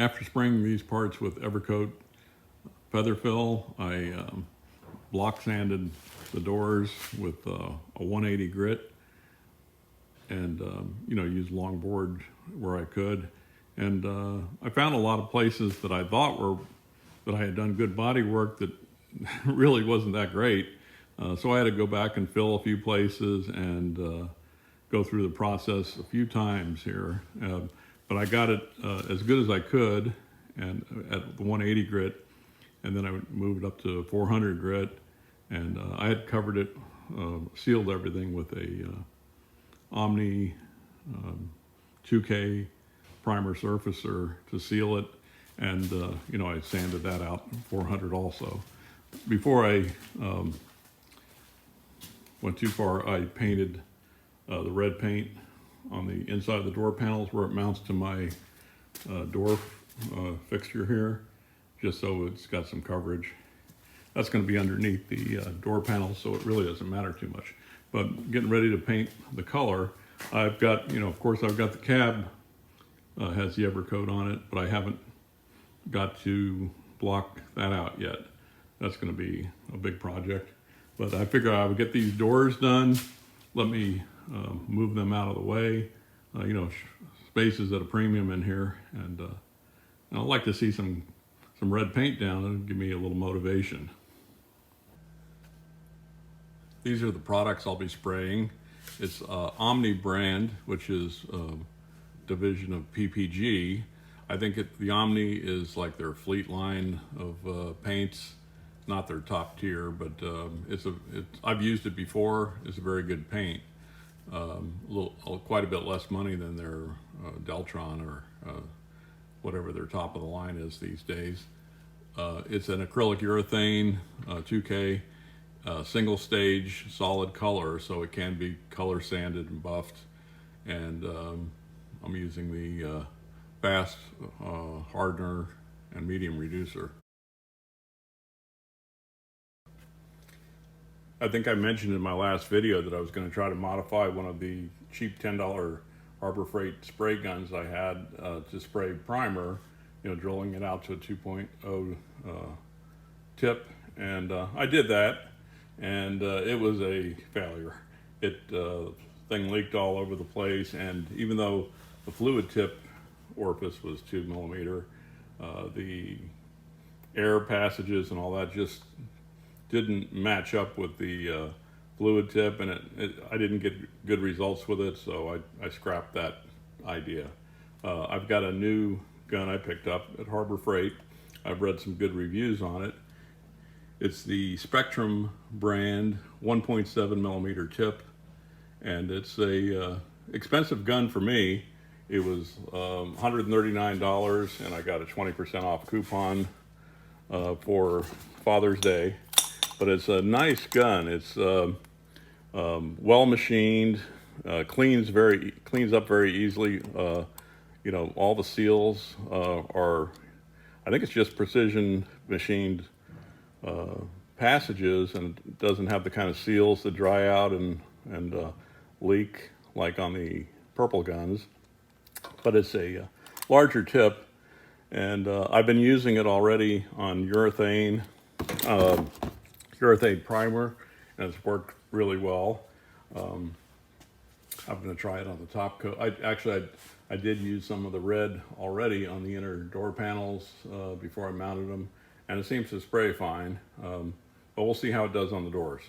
After spraying these parts with Evercoat feather fill, I block sanded the doors with a 180 grit, and used longboard where I could. And I found a lot of places that I thought that I had done good body work that really wasn't that great. So I had to go back and fill a few places and go through the process a few times here. But I got it as good as I could, and at the 180 grit, and then I moved up to 400 grit, and I had covered it, sealed everything with a Omni 2K primer surfacer to seal it, and I sanded that out 400 also. Before I went too far, I painted the red paint on the inside of the door panels where it mounts to my door fixture here, just so it's got some coverage. That's going to be underneath the door panels, so it really doesn't matter too much. But getting ready to paint the color, I've got, of course I've got the cab, has the Evercoat on it, but I haven't got to block that out yet. That's going to be a big project. But I figure I would get these doors done, let me move them out of the way. Space is at a premium in here, and I'd like to see some red paint down and give me a little motivation. These are the products I'll be spraying. It's Omni brand, which is a division of PPG. I think the Omni is like their fleet line of paints, not their top tier, but I've used it before. It's a very good paint. Quite a bit less money than their Deltron or whatever their top of the line is these days. It's an acrylic urethane 2K single stage solid color, so it can be color sanded and buffed. And I'm using the fast hardener and medium reducer. I think I mentioned in my last video that I was going to try to modify one of the cheap $10 Harbor Freight spray guns I had to spray primer, drilling it out to a 2.0 tip. And I did that, and it was a failure. Thing leaked all over the place, and even though the fluid tip orifice was 2 millimeter, the air passages and all that just didn't match up with the fluid tip, and I didn't get good results with it, so I scrapped that idea. I've got a new gun I picked up at Harbor Freight. I've read some good reviews on it. It's the Spectrum brand 1.7 millimeter tip, and it's a expensive gun for me. It was $139, and I got a 20% off coupon for Father's Day. But it's a nice gun. It's well machined, cleans up very easily. All the seals are, I think it's just precision machined passages, and it doesn't have the kind of seals that dry out and leak like on the purple guns. But it's a larger tip, and I've been using it already on urethane primer, and it's worked really well. I'm going to try it on the top coat. I did use some of the red already on the inner door panels before I mounted them, and it seems to spray fine, but we'll see how it does on the doors.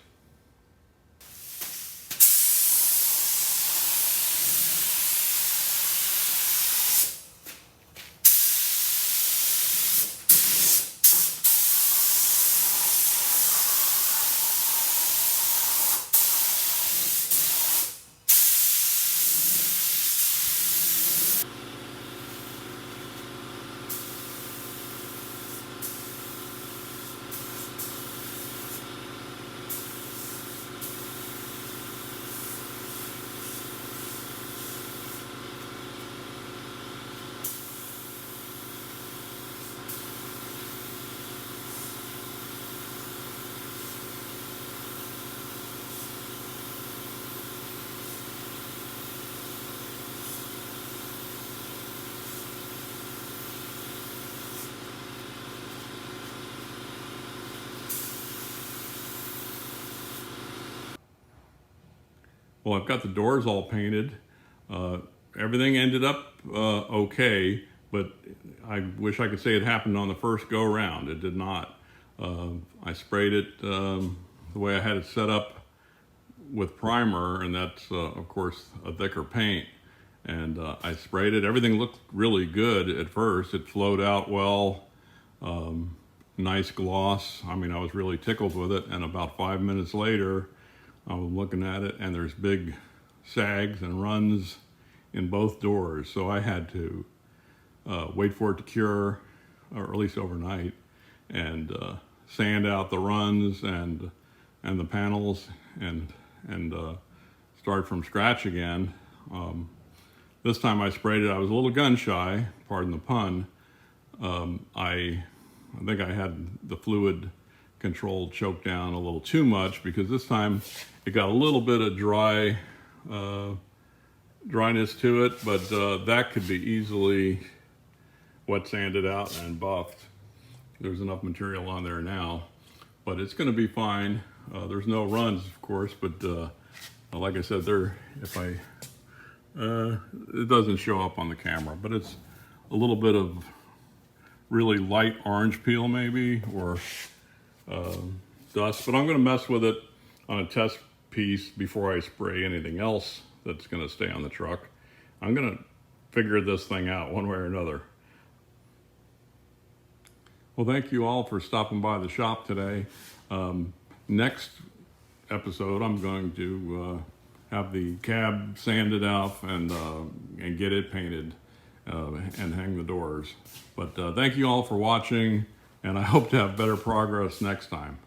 Well, I've got the doors all painted. Everything ended up okay, but I wish I could say it happened on the first go round. It did not. I sprayed it the way I had it set up with primer, and that's of course a thicker paint. And I sprayed it. Everything looked really good at first. It flowed out well. Nice gloss. I mean, I was really tickled with it. And about 5 minutes later, I was looking at it, and there's big sags and runs in both doors. So I had to wait for it to cure, or at least overnight, and sand out the runs and the panels, and start from scratch again. This time I sprayed it. I was a little gun shy, pardon the pun. I think I had the fluid control choked down a little too much, because this time it got a little bit of dryness to it, but that could be easily wet sanded out and buffed. There's enough material on there now, but it's going to be fine. There's no runs, of course, but like I said, it doesn't show up on the camera, but it's a little bit of really light orange peel maybe, or dust. But I'm going to mess with it on a test piece before I spray anything else that's going to stay on the truck. I'm going to figure this thing out one way or another. Well, thank you all for stopping by the shop today. Next episode, I'm going to have the cab sanded out and get it painted and hang the doors. But thank you all for watching, and I hope to have better progress next time.